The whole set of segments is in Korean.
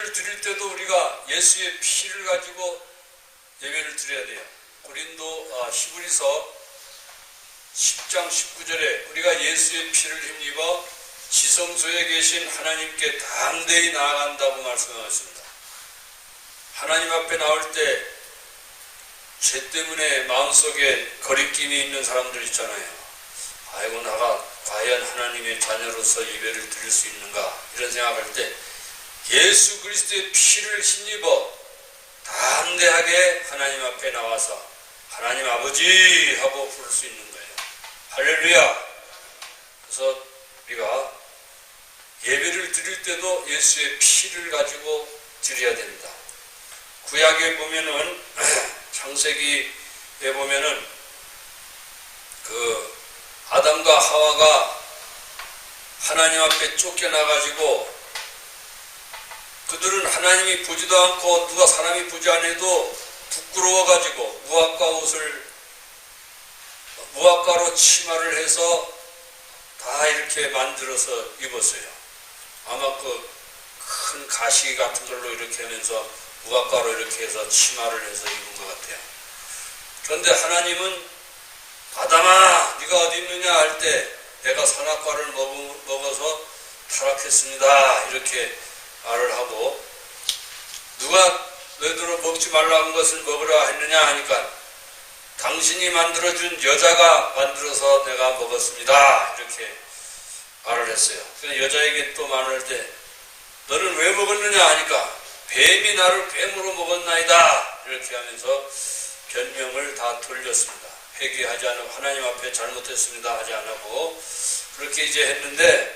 예배를 드릴 때도 우리가 예수의 피를 가지고 예배를 드려야 돼요. 히브리서 10장 19절에 우리가 예수의 피를 힘입어 지성소에 계신 하나님께 담대히 나아간다고 말씀하셨습니다. 하나님 앞에 나올 때 죄 때문에 마음속에 거리낌이 있는 사람들 있잖아요. 아이고, 나가 과연 하나님의 자녀로서 예배를 드릴 수 있는가, 이런 생각할 때 예수 그리스도의 피를 힘입어 담대하게 하나님 앞에 나와서 하나님 아버지 하고 부를 수 있는 거예요. 할렐루야. 그래서 우리가 예배를 드릴 때도 예수의 피를 가지고 드려야 됩니다. 구약에 보면은 창세기에 보면은 아담과 하와가 하나님 앞에 쫓겨나가지고 그들은 하나님이 보지도 않고 누가 사람이 보지 않아도 부끄러워가지고 무화과로 치마를 해서 다 이렇게 만들어서 입었어요. 아마 큰 가시 같은 걸로 이렇게 하면서 무화과로 이렇게 해서 치마를 해서 입은 것 같아요. 그런데 하나님은 아담아, 네가 어디 있느냐 할 때 내가 선악과를 먹어서 타락했습니다, 이렇게 말을 하고, 누가 너희들로 먹지 말라는 것을 먹으라 했느냐 하니까 당신이 만들어준 여자가 만들어서 내가 먹었습니다, 이렇게 말을 했어요. 그래서 여자에게 또 말할 때 너는 왜 먹었느냐 하니까 뱀이 나를 뱀으로 먹었나이다, 이렇게 하면서 변명을 다 돌렸습니다. 회개하지 않고 하나님 앞에 잘못했습니다 하지 않고 그렇게 이제 했는데,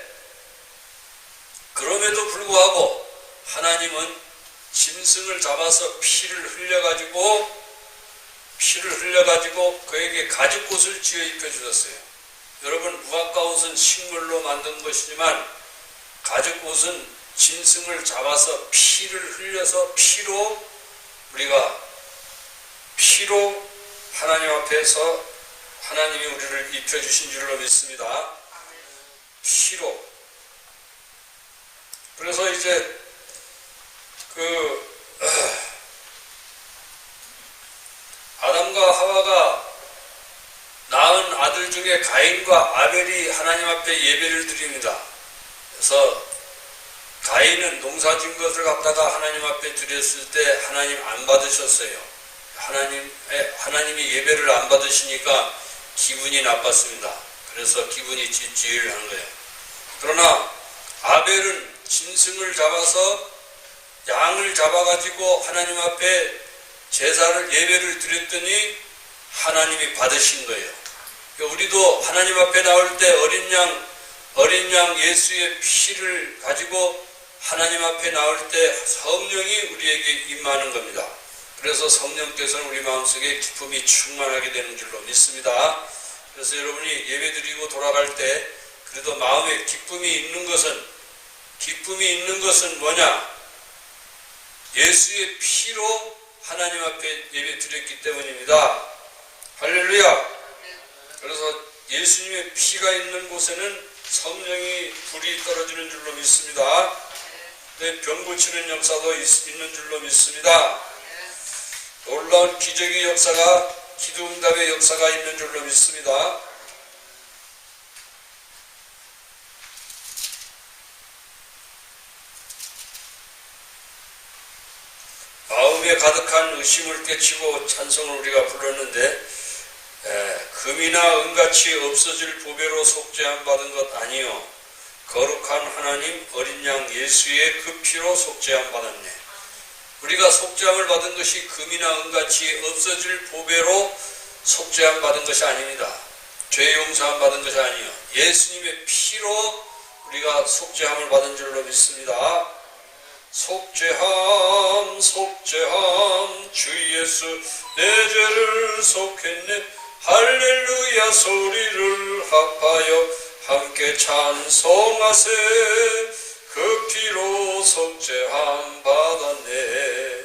그럼에도 불구하고 하나님은 짐승을 잡아서 피를 흘려가지고 그에게 가죽옷을 지어 입혀주셨어요. 여러분, 무화과 옷은 식물로 만든 것이지만 가죽옷은 짐승을 잡아서 피를 흘려서 피로 하나님 앞에서 하나님이 우리를 입혀주신 줄로 믿습니다. 피로. 그래서 이제 아담과 하와가 낳은 아들 중에 가인과 아벨이 하나님 앞에 예배를 드립니다. 그래서 가인은 농사진 것을 갖다가 하나님 앞에 드렸을 때 하나님 안 받으셨어요. 하나님이 예배를 안 받으시니까 기분이 나빴습니다. 그래서 기분이 찌릿한 거예요. 그러나 아벨은 짐승을 잡아서 양을 잡아가지고 하나님 앞에 예배를 드렸더니 하나님이 받으신 거예요. 우리도 하나님 앞에 나올 때 어린 양 예수의 피를 가지고 하나님 앞에 나올 때 성령이 우리에게 임하는 겁니다. 그래서 성령께서는 우리 마음속에 기쁨이 충만하게 되는 줄로 믿습니다. 그래서 여러분이 예배드리고 돌아갈 때 그래도 마음에 기쁨이 있는 것은 뭐냐? 예수의 피로 하나님 앞에 예배 드렸기 때문입니다. 할렐루야. 그래서 예수님의 피가 있는 곳에는 성령이 불이 떨어지는 줄로 믿습니다. 병 고치는 역사도 있는 줄로 믿습니다. 놀라운 기적의 역사가, 기도응답의 역사가 있는 줄로 믿습니다. 마음에 가득한 의심을 깨치고 찬송을 우리가 불렀는데, 금이나 은같이 없어질 보배로 속죄함 받은 것 아니요 거룩한 하나님 어린 양 예수의 그 피로 속죄함 받았네. 우리가 속죄함을 받은 것이 금이나 은같이 없어질 보배로 속죄함 받은 것이 아닙니다. 죄 용서함 받은 것이 아니요 예수님의 피로 우리가 속죄함을 받은 줄로 믿습니다. 속죄함 주 예수 내 죄를 속했네. 할렐루야 소리를 합하여 함께 찬송하세. 그 피로 속죄함 받았네.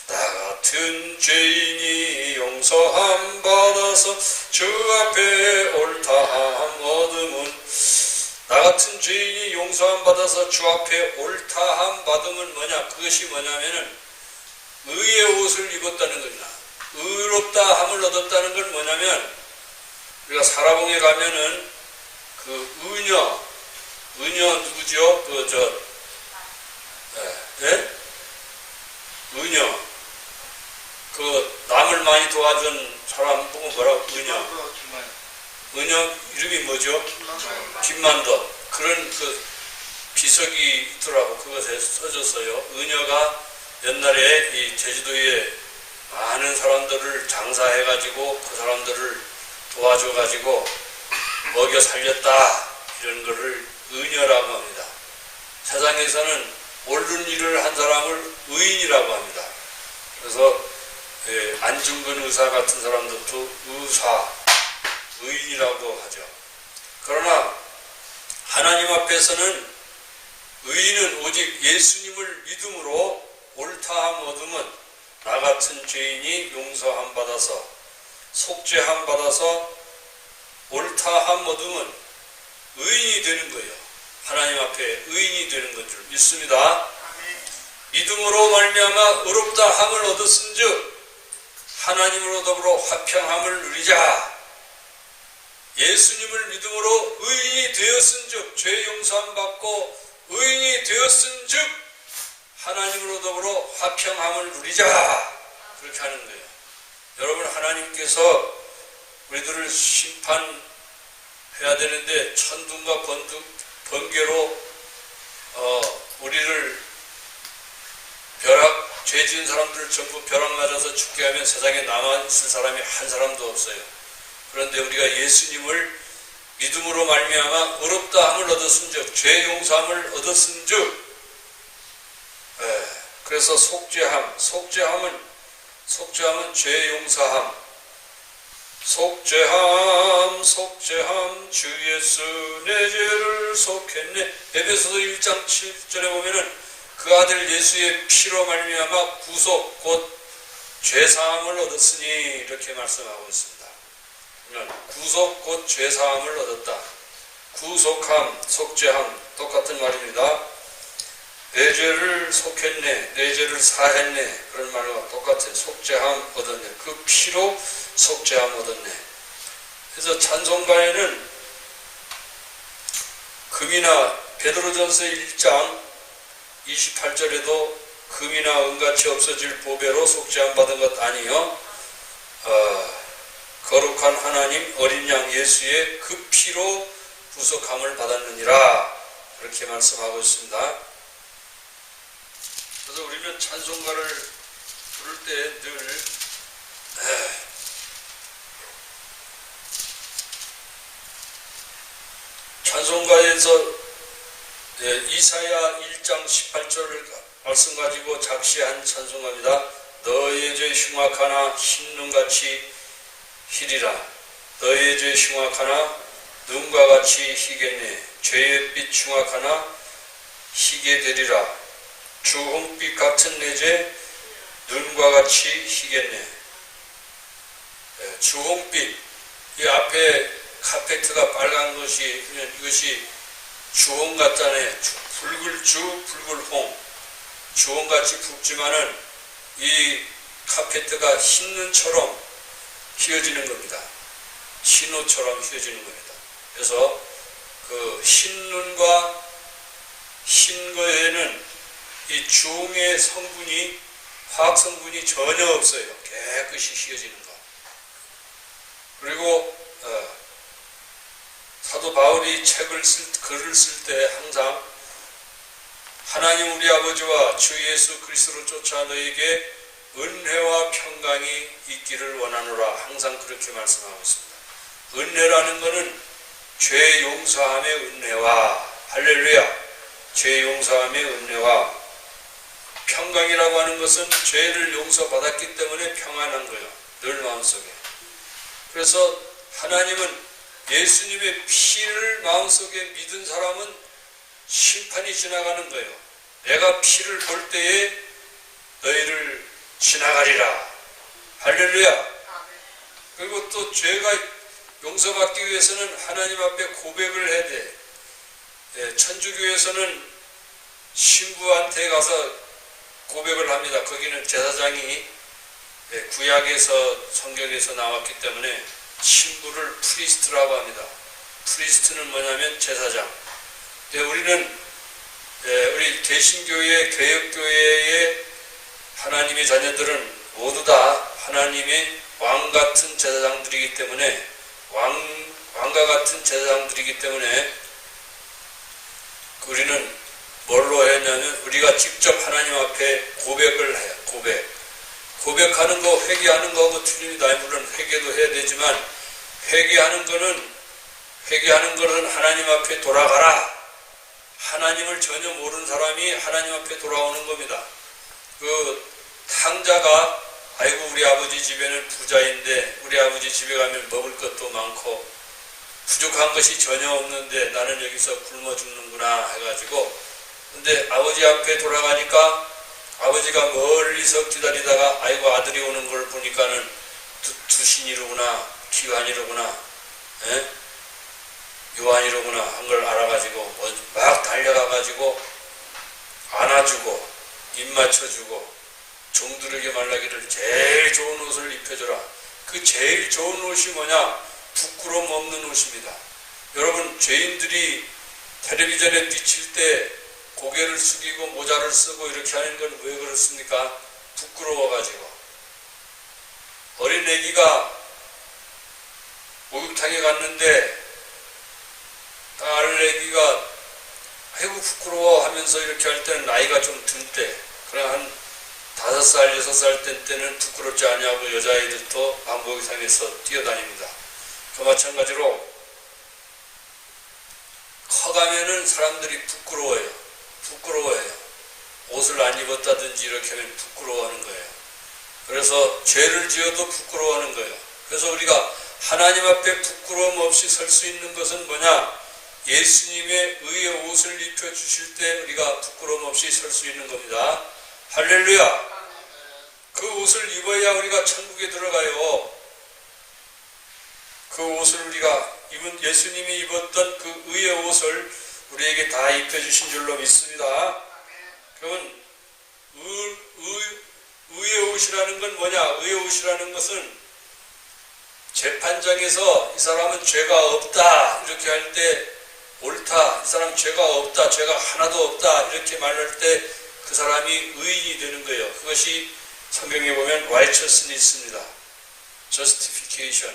나 같은 죄인이 용서함 받아서 주 앞에 옳다함 얻음은 나 나 같은 죄인이 용서함 받아서 주 앞에 옳다함 받으면 뭐냐? 그것이 뭐냐면은 의의 옷을 입었다는 겁니다. 의롭다 함을 얻었다는 건 뭐냐면 우리가 사라봉에 가면은 그 의녀 누구죠? 의녀 그 남을 많이 도와준 사람 보고 뭐라고? 의녀 이름이 뭐죠? 김만덕. 그런 그 비석이 있더라고. 그것에 써졌어요. 의녀가 옛날에 이 제주도에 많은 사람들을 장사해가지고 그 사람들을 도와줘가지고 먹여 살렸다. 이런 거를 의녀라고 합니다. 세상에서는 옳은 일을 한 사람을 의인이라고 합니다. 그래서 안중근 의사 같은 사람들도 의인이라고 하죠. 그러나 하나님 앞에서는 의인은 오직 예수님을 믿음으로 옳다함 얻으면 나 같은 죄인이 용서함 받아서 속죄함 받아서 옳다함 얻으면 의인이 되는 거예요. 하나님 앞에 의인이 되는 것 줄 믿습니다. 믿음으로 말미암아 의롭다함을 얻었은즉 하나님으로 더불어 화평함을 누리자. 예수님을 믿음으로 의인이 되었은즉 죄 용서함 받고 의인이 되었은즉 하나님으로 더불어 화평함을 누리자. 그렇게 하는 거예요. 여러분, 하나님께서 우리들을 심판해야 되는데 천둥과 번개로 우리를 죄 지은 사람들을 전부 벼락 맞아서 죽게 하면 세상에 남아있을 사람이 한 사람도 없어요. 그런데 우리가 예수님을 믿음으로 말미암아 의롭다함을 얻었은즉 죄 용서함을 얻었은즉 그래서 속죄함은 죄 용서함. 속죄함 주 예수 내 죄를 속했네. 에베소서 1장 7절에 보면은 그 아들 예수의 피로 말미암아 구속 곧 죄사함을 얻었으니 이렇게 말씀하고 있습니다. 구속 곧 죄사함을 얻었다. 구속함, 속죄함 똑같은 말입니다. 내 죄를 속했네, 내 죄를 사했네, 그런 말과 똑같아요. 속죄함 얻었네. 그 피로 속죄함 얻었네. 그래서 찬송가에는 금이나 베드로전서 1장 28절에도 금이나 은같이 없어질 보배로 속죄함 받은 것 아니요 거룩한 하나님 어린 양 예수의 그 피로 구속함을 받았느니라. 그렇게 말씀하고 있습니다. 그래서 우리는 찬송가를 부를 때 늘 찬송가에서 이사야 1장 18절을 말씀 가지고 작시한 찬송가입니다. 너의 죄 흉악하나 흰눈같이 희리라. 너의 죄 흉악하나 눈과 같이 희겠네. 죄의 빛 흉악하나 희게 되리라. 주홍빛 같은 내 죄 눈과 같이 희겠네. 주홍빛, 이 앞에 카페트가 빨간 것이 이것이 주홍 같잖아요. 붉을홍. 주홍같이 붉지만은 이 카페트가 흰눈처럼 휘어지는 겁니다. 신호처럼 휘어지는 겁니다. 그래서 그 흰눈과 흰 거에는 이 주홍의 성분이, 화학 성분이 전혀 없어요. 깨끗이 휘어지는 거. 그리고 사도 바울이 글을 쓸 때 항상 하나님 우리 아버지와 주 예수 그리스도로 쫓아 너에게 은혜와 평강이 있기를 원하노라. 항상 그렇게 말씀하고 있습니다. 은혜라는 것은 죄 용서함의 은혜와, 할렐루야, 죄 용서함의 은혜와, 평강이라고 하는 것은 죄를 용서받았기 때문에 평안한 거예요. 늘 마음속에. 그래서 하나님은 예수님의 피를 마음속에 믿은 사람은 심판이 지나가는 거예요. 내가 피를 볼 때에 너희를 지나가리라. 할렐루야. 그리고 또 죄가 용서받기 위해서는 하나님 앞에 고백을 해야 돼. 천주교에서는 신부한테 가서 고백을 합니다. 거기는 제사장이 구약에서 성경에서 나왔기 때문에 신부를 프리스트라고 합니다. 프리스트는 뭐냐면 제사장. 우리는 우리 개신교회, 개혁교회의 하나님의 자녀들은 모두 다 하나님의 왕같은 제사장들이기 때문에 왕과 같은 제사장들이기 때문에 우리는 뭘로 했냐면 우리가 직접 하나님 앞에 고백을 해요. 고백하는 거, 회개하는 거하고 틀립니다. 물론 회개도 해야 되지만 회개하는 거는 하나님 앞에 돌아가라. 하나님을 전혀 모르는 사람이 하나님 앞에 돌아오는 겁니다. 그 탕자가 아이고 우리 아버지 집에는 부자인데 우리 아버지 집에 가면 먹을 것도 많고 부족한 것이 전혀 없는데 나는 여기서 굶어 죽는구나 해가지고 근데 아버지 앞에 돌아가니까 아버지가 멀리서 기다리다가 아이고 아들이 오는 걸 보니까는 두신이로구나 기관이로구나 요한이로구나 한 걸 알아가지고 막 달려가가지고 안아주고 입 맞춰주고 종들에게 말라기를 제일 좋은 옷을 입혀줘라. 그 제일 좋은 옷이 뭐냐? 부끄러움 없는 옷입니다. 여러분 죄인들이 텔레비전에 비칠 때 고개를 숙이고 모자를 쓰고 이렇게 하는 건 왜 그렇습니까? 부끄러워가지고. 어린 애기가 목욕탕에 갔는데 딸 애기가 아이고 부끄러워 하면서 이렇게 할 때는 나이가 좀 든 때 그냥 한 5살, 6살 때는 부끄럽지 않냐고 여자아이들도 목욕탕에서 뛰어다닙니다. 그 마찬가지로 커가면은 사람들이 부끄러워해요. 옷을 안 입었다든지 이렇게 하면 부끄러워하는 거예요. 그래서 죄를 지어도 부끄러워하는 거예요. 그래서 우리가 하나님 앞에 부끄러움 없이 설 수 있는 것은 뭐냐? 예수님의 의의 옷을 입혀주실 때 우리가 부끄러움 없이 설 수 있는 겁니다. 할렐루야! 그 옷을 입어야 우리가 천국에 들어가요. 그 옷을 우리가 예수님이 입었던 그 의의 옷을 우리에게 다 입혀주신 줄로 믿습니다. 그러면 의의 옷이라는 건 뭐냐? 의의 옷이라는 것은 재판장에서 이 사람은 죄가 없다 이렇게 할 때 옳다, 이 사람 죄가 없다, 죄가 하나도 없다 이렇게 말할 때 그 사람이 의인이 되는 거예요. 그것이 성경에 보면 righteousness입니다. justification,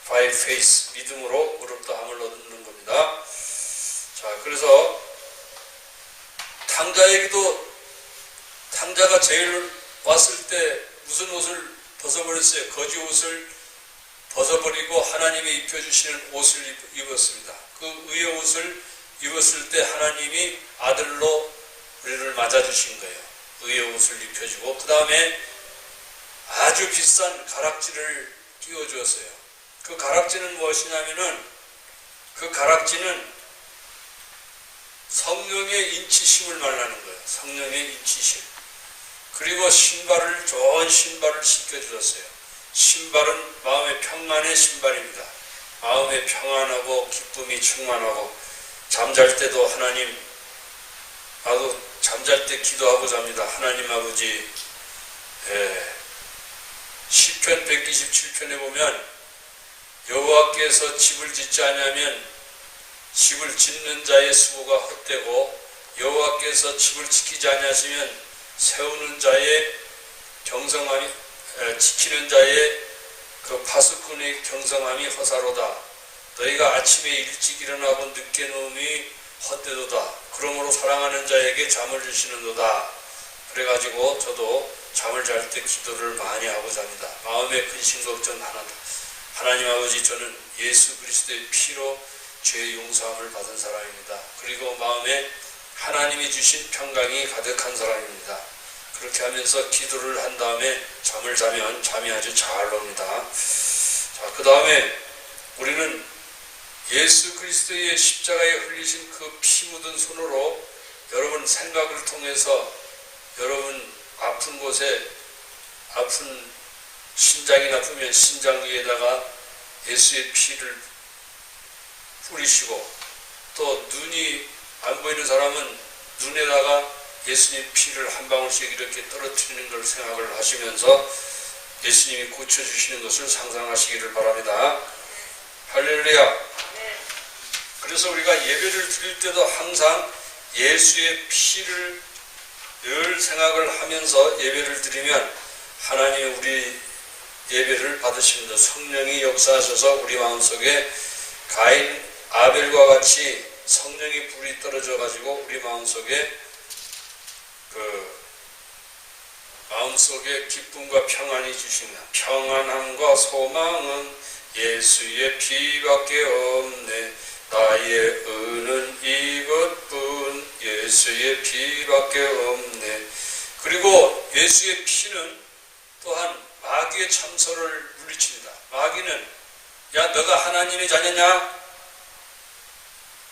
by faith, 믿음으로 의롭다함을 얻는 겁니다. 자, 그래서 탕자가 제일 왔을 때 무슨 옷을 벗어버렸어요? 거지 옷을 벗어버리고 하나님이 입혀주시는 옷을 입었습니다. 그 의의 옷을 입었을 때 하나님이 아들로 우리를 맞아주신 거예요. 의의 옷을 입혀주고 그 다음에 아주 비싼 가락지를 끼워주었어요. 그 가락지는 무엇이냐면은 그 가락지는 성령의 인치심을 말하는 거예요. 성령의 인치심. 그리고 좋은 신발을 신겨주었어요. 신발은 마음의 평안의 신발입니다. 마음의 평안하고 기쁨이 충만하고 잠잘 때도 나도 잠잘 때 기도하고 잡니다. 하나님 아버지, 시편 127편에 보면 여호와께서 집을 짓지 않으면 집을 짓는 자의 수고가 헛되고 여호와께서 집을 지키지 아니하시면 세우는 자의 경성함이 지키는 자의 그 파수꾼의 경성함이 허사로다. 너희가 아침에 일찍 일어나고 늦게 누움이 헛되도다. 그러므로 사랑하는 자에게 잠을 주시는도다. 그래가지고 저도 잠을 잘 때 기도를 많이 하고 잡니다. 마음의 근심 걱정 하나도. 하나님 아버지, 저는 예수 그리스도의 피로 죄의 용서함을 받은 사람입니다. 그리고 마음에 하나님이 주신 평강이 가득한 사람입니다. 그렇게 하면서 기도를 한 다음에 잠을 자면 잠이 아주 잘 옵니다. 자, 그 다음에 우리는 예수 그리스도의 십자가에 흘리신 그 피 묻은 손으로 여러분 생각을 통해서 여러분 아픈 곳에 아픈 신장이 나쁘면 신장 위에다가 예수의 피를 뿌리시고 또 눈이 안 보이는 사람은 눈에다가 예수님 피를 한 방울씩 이렇게 떨어뜨리는 걸 생각을 하시면서 예수님이 고쳐주시는 것을 상상하시기를 바랍니다. 할렐루야. 그래서 우리가 예배를 드릴 때도 항상 예수의 피를 늘 생각을 하면서 예배를 드리면 하나님이 우리 예배를 받으십니다. 성령이 역사하셔서 우리 마음속에 가인 아벨과 같이 성령의 불이 떨어져 가지고 우리 마음속에 마음속에 기쁨과 평안이 주시나 평안함과 소망은 예수의 피밖에 없네. 나의 은은 이것뿐 예수의 피밖에 없네. 그리고 예수의 피는 또한 마귀의 참소를 물리칩니다. 마귀는 야 너가 하나님의 자녀냐?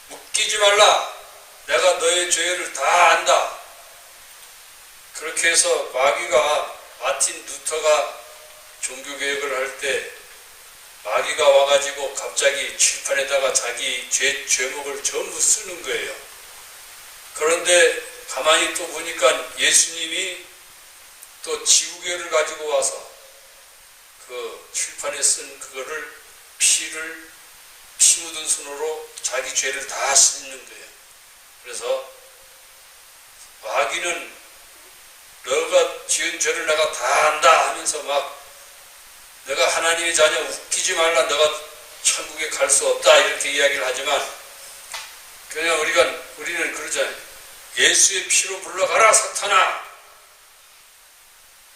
웃기지 말라. 내가 너의 죄를 다 안다. 그렇게 해서 마귀가 마틴 루터가 종교개혁을 할 때 마귀가 와가지고 갑자기 칠판에다가 자기 죄목을 전부 쓰는 거예요. 그런데 가만히 또 보니까 예수님이 또 지우개를 가지고 와서 그 칠판에 쓴 그거를 피 묻은 손으로 자기 죄를 다 씻는 거예요. 그래서 마귀는 너가 지은 죄를 내가 다 안다 하면서 막 너가 하나님의 자녀 웃기지 말라. 너가 천국에 갈 수 없다. 이렇게 이야기를 하지만 그냥 우리는 그러잖아요. 예수의 피로 물러가라 사탄아.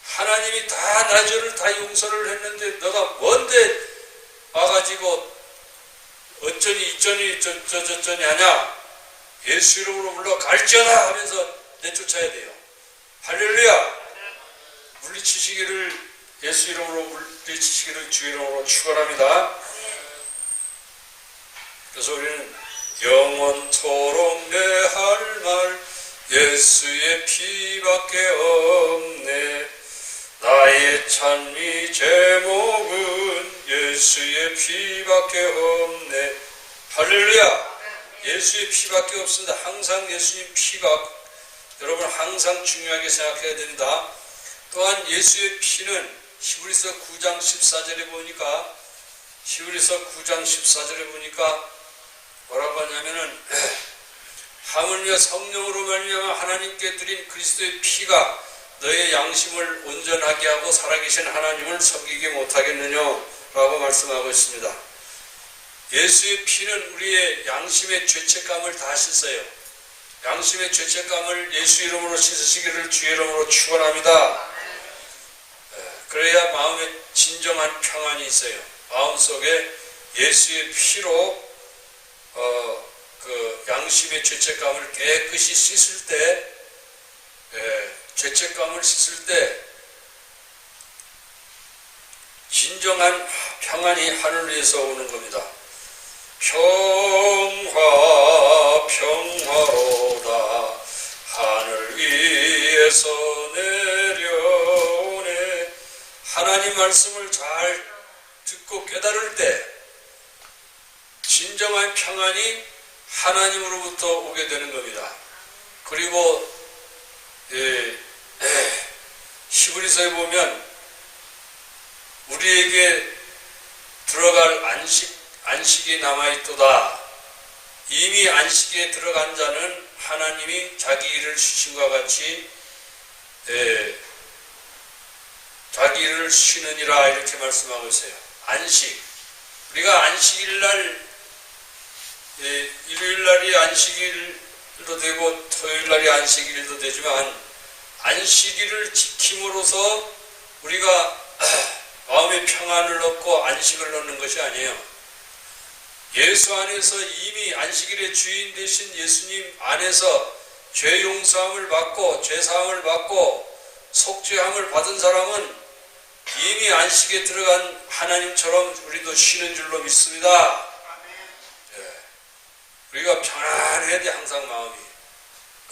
하나님이 다 나 죄를 다 용서를 했는데 너가 뭔데 와가지고 어쩌니 이쩌니 저쩌니 하냐. 예수 이름으로 물러갈지어다 하면서 내쫓아야 돼요. 할렐루야. 물리치시기를 예수 이름으로 물리치시기를 주 이름으로 축원합니다. 그래서 우리는 영원토록 내 할 말 예수의 피밖에 없네. 나의 찬미 제목은 예수의 피밖에 없네. 할렐루야. 예수의 피밖에 없습니다. 항상 예수님 피가 여러분 항상 중요하게 생각해야 됩니다. 또한 예수의 피는 히브리서 9장 14절에 보니까 뭐라고 하냐면은 하물며 성령으로 말미암아 하나님께 드린 그리스도의 피가 너의 양심을 온전하게 하고 살아계신 하나님을 섬기게 못하겠느냐 라고 말씀하고 있습니다. 예수의 피는 우리의 양심의 죄책감을 다 씻어요. 양심의 죄책감을 예수 이름으로 씻으시기를 주 이름으로 축원합니다. 그래야 마음에 진정한 평안이 있어요. 마음속에 예수의 피로 그 양심의 죄책감을 깨끗이 씻을 때 죄책감을 씻을 때 진정한 평안이 하늘 위에서 오는 겁니다. 평화로다 하늘 위에서 내려오네. 하나님 말씀을 잘 듣고 깨달을 때 진정한 평안이 하나님으로부터 오게 되는 겁니다. 그리고 히브리서에 보면 우리에게 들어갈 안식이 남아있도다. 이미 안식에 들어간 자는 하나님이 자기 일을 쉬심과 같이 자기 일을 쉬느니라 이렇게 말씀하고 있어요. 안식. 우리가 안식일날 일요일날이 안식일도 되고 토요일날이 안식일도 되지만 안식일을 지킴으로써 우리가 마음의 평안을 얻고 안식을 얻는 것이 아니에요. 예수 안에서 이미 안식일의 주인 되신 예수님 안에서 죄 용서함을 받고 죄 사함을 받고 속죄함을 받은 사람은 이미 안식에 들어간 하나님처럼 우리도 쉬는 줄로 믿습니다. 우리가 편안해야 돼 항상 마음이.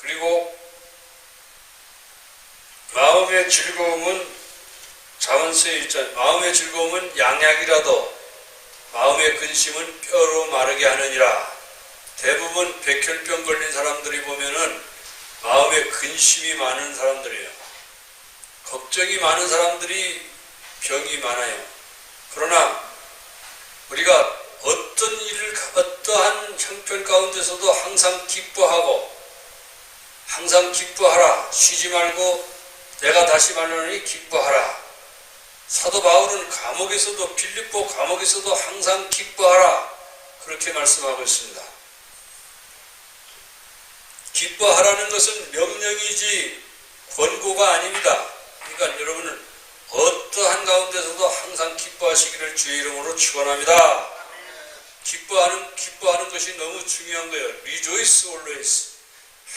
그리고 마음의 즐거움은 잠언서에 있잖아요. 마음의 즐거움은 양약이라도 마음의 근심은 뼈로 마르게 하느니라. 대부분 백혈병 걸린 사람들이 보면은 마음에 근심이 많은 사람들이에요. 걱정이 많은 사람들이 병이 많아요. 그러나 우리가 어떠한 형편 가운데서도 항상 기뻐하라. 쉬지 말고 내가 다시 말하노니 기뻐하라. 사도 바울은 감옥에서도, 빌립보 감옥에서도 항상 기뻐하라, 그렇게 말씀하고 있습니다. 기뻐하라는 것은 명령이지 권고가 아닙니다. 그러니까 여러분은 어떠한 가운데서도 항상 기뻐하시기를 주의 이름으로 축원합니다. 기뻐하는 것이 너무 중요한 거예요. Rejoice always.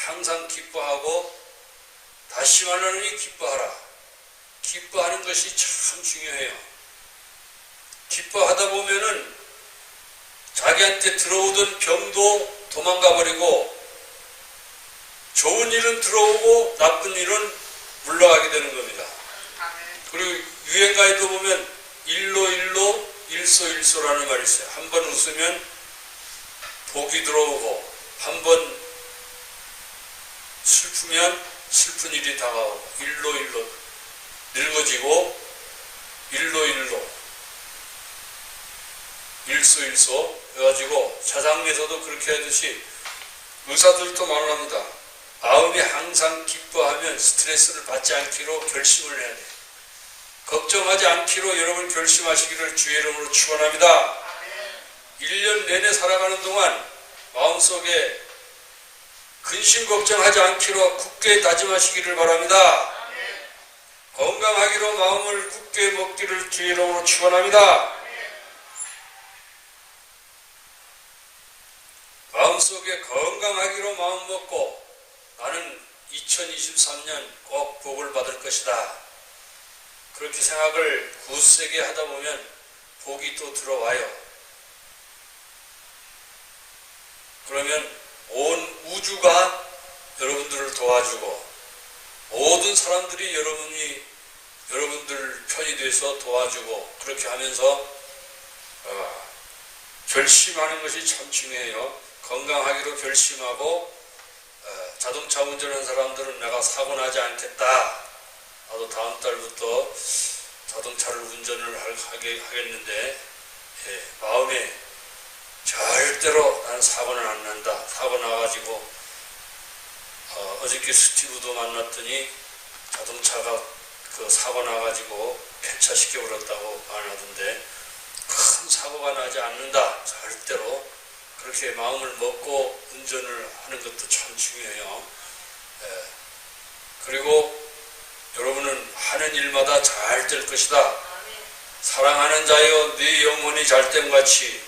항상 기뻐하고, 다시 말하노니 기뻐하라. 기뻐하는 것이 참 중요해요. 기뻐하다 보면은 자기한테 들어오던 병도 도망가 버리고, 좋은 일은 들어오고 나쁜 일은 물러가게 되는 겁니다. 그리고 유행가에도 보면 일로 일소일소라는 말이 있어요. 한 번 웃으면 복이 들어오고, 한 번 슬프면 슬픈 일이 다가오고, 일로 늙어지고, 일소일소 해가지고 사장에서도 그렇게 하듯이 의사들도 말합니다. 마음이 항상 기뻐하면 스트레스를 받지 않기로 결심을 해야 돼요. 걱정하지 않기로 여러분 결심하시기를 주의 이름으로 축원합니다. 1년 내내 살아가는 동안 마음속에 근심 걱정하지 않기로 굳게 다짐하시기를 바랍니다. 건강하기로 마음을 굳게 먹기를 주의 이름으로 축원합니다. 마음속에 건강하기로 마음 먹고, 나는 2023년 꼭 복을 받을 것이다, 그렇게 생각을 굳세게 하다 보면 복이 또 들어와요. 그러면 온 우주가 여러분들을 도와주고, 모든 사람들이 여러분들 편이 돼서 도와주고, 그렇게 하면서 결심하는 것이 참 중요해요. 건강하기로 결심하고, 자동차 운전하는 사람들은 내가 사고 나지 않겠다, 나도 다음 달부터 자동차를 운전을 하겠는데, 마음에 절대로 나는 사고는 안 난다. 사고 나가지고 어저께 스티브도 만났더니 자동차가 사고 나가지고 폐차시켜 버렸다고 말하던데, 큰 사고가 나지 않는다, 절대로. 그렇게 마음을 먹고 운전을 하는 것도 참 중요해요. 그리고 여러분은 하는 일마다 잘 될 것이다. 사랑하는 자여, 네 영혼이 잘됨같이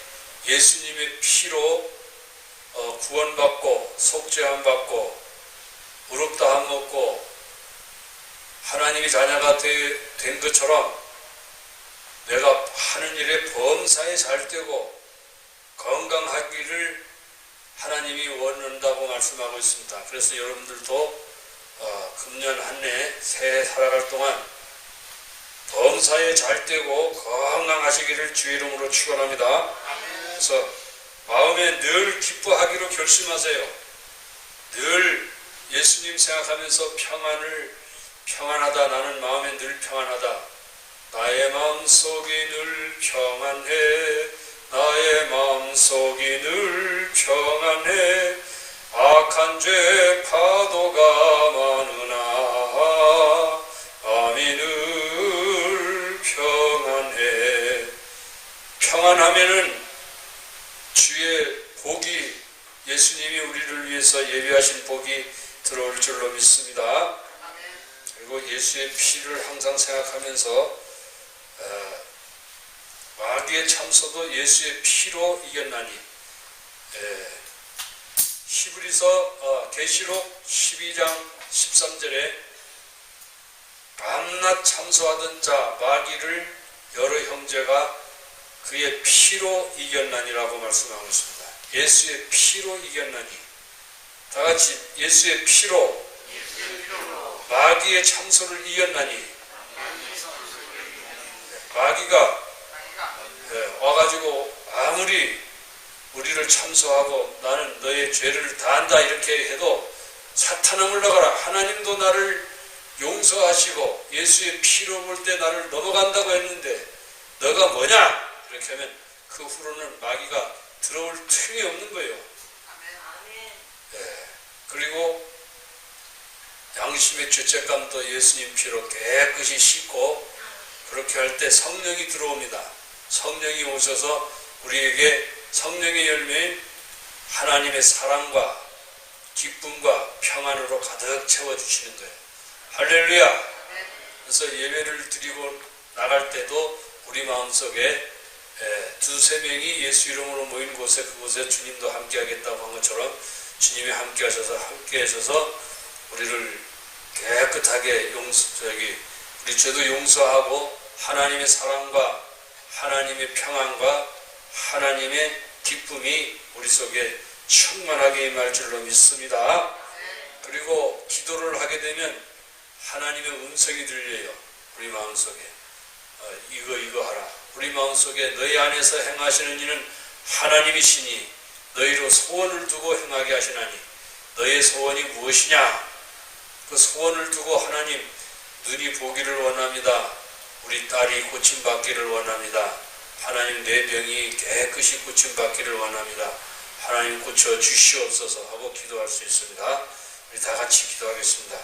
예수님의 피로 구원받고 속죄함 받고 의롭다함 얻고 하나님의 자녀가 된 것처럼 내가 하는 일에 범사에 잘되고 건강하기를 하나님이 원한다고 말씀하고 있습니다. 그래서 여러분들도 금년 한 해 새해 살아갈 동안 범사에 잘되고 건강하시기를 주의 이름으로 축원합니다. 그래서 마음에 늘 기뻐하기로 결심하세요. 늘 예수님 생각하면서 평안하다, 나는 마음에 늘 평안하다, 나의 마음속이 늘 평안해, 나의 마음속이 늘 평안해, 악한 죄 파도가 많으나 마음이 늘 평안해. 평안하면은 주의 복이, 예수님이 우리를 위해서 예비하신 복이 들어올 줄로 믿습니다. 그리고 예수의 피를 항상 생각하면서 마귀의 참소도 예수의 피로 이겼나니, 히브리서 계시록 12장 13절에 밤낮 참소하던 자 마귀를 여러 형제가 그의 피로 이겼나니라고 말씀하고 있습니다. 예수의 피로 이겼나니. 다 같이 예수의 피로 마귀의 참소를 이겼나니. 마귀가 와가지고 아무리 우리를 참소하고 나는 너의 죄를 다한다 이렇게 해도 사탄아 물러가라. 하나님도 나를 용서하시고 예수의 피로 볼 때 나를 넘어간다고 했는데 너가 뭐냐? 이렇게 하면 그 후로는 마귀가 들어올 틈이 없는 거예요. 예. 그리고 양심의 죄책감도 예수님 피로 깨끗이 씻고 그렇게 할 때 성령이 들어옵니다. 성령이 오셔서 우리에게 성령의 열매인 하나님의 사랑과 기쁨과 평안으로 가득 채워주시는 거예요. 할렐루야. 그래서 예배를 드리고 나갈 때도 우리 마음속에 두세 명이 예수 이름으로 모인 곳에 그곳에 주님도 함께 하겠다고 한 것처럼 주님이 함께 하셔서 우리를 깨끗하게 우리 죄도 용서하고 하나님의 사랑과 하나님의 평안과 하나님의 기쁨이 우리 속에 충만하게 임할 줄로 믿습니다. 그리고 기도를 하게 되면 하나님의 음성이 들려요. 우리 마음속에 이거 하라. 우리 마음속에 너희 안에서 행하시는 이는 하나님이시니 너희로 소원을 두고 행하게 하시나니 너의 소원이 무엇이냐? 그 소원을 두고 하나님 눈이 보기를 원합니다. 우리 딸이 고침받기를 원합니다. 하나님 내 병이 깨끗이 고침받기를 원합니다. 하나님 고쳐 주시옵소서 하고 기도할 수 있습니다. 우리 다 같이 기도하겠습니다.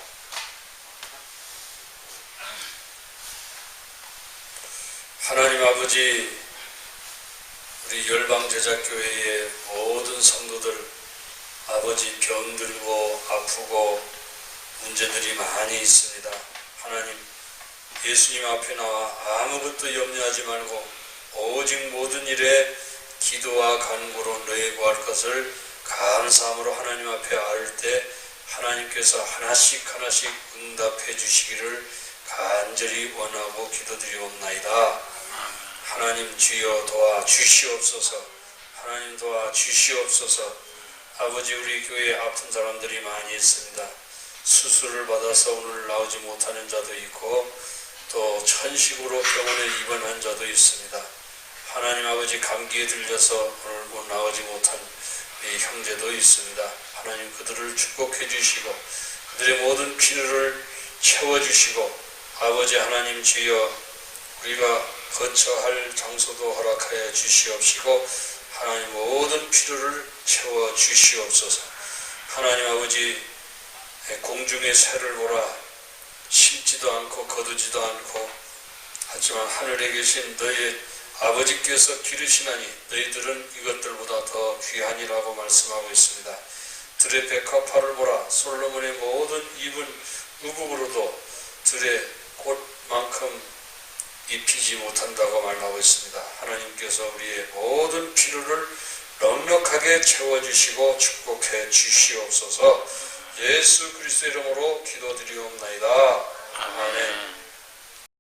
하나님 아버지, 우리 열방제자교회의 모든 성도들 아버지 병들고 아프고 문제들이 많이 있습니다. 하나님 예수님 앞에 나와 아무것도 염려하지 말고 오직 모든 일에 기도와 간구로 너희 구할 것을 감사함으로 하나님 앞에 알 때 하나님께서 하나씩 응답해 주시기를 간절히 원하고 기도드리옵나이다. 하나님 주여 도와 주시옵소서. 하나님 도와 주시옵소서. 아버지 우리 교회에 아픈 사람들이 많이 있습니다. 수술을 받아서 오늘 나오지 못하는 자도 있고 또 천식으로 병원에 입원한 자도 있습니다. 하나님 아버지 감기에 들려서 오늘 못 나오지 못한 이 형제도 있습니다. 하나님 그들을 축복해 주시고 그들의 모든 필요를 채워주시고 아버지 하나님 주여 우리가 거처할 장소도 허락하여 주시옵시고 하나님 모든 필요를 채워주시옵소서. 하나님 아버지 공중의 새를 보라. 심지도 않고 거두지도 않고 하지만 하늘에 계신 너희 아버지께서 기르시나니 너희들은 이것들보다 더 귀하니라고 말씀하고 있습니다. 들의 백합화를 보라. 솔로몬의 모든 입은 의복으로도 들의 꽃만큼 입히지 못한다고 말하고 있습니다. 하나님께서 우리의 모든 필요를 넉넉하게 채워주시고 축복해 주시옵소서. 예수 그리스도 이름으로 기도드리옵나이다. 아멘.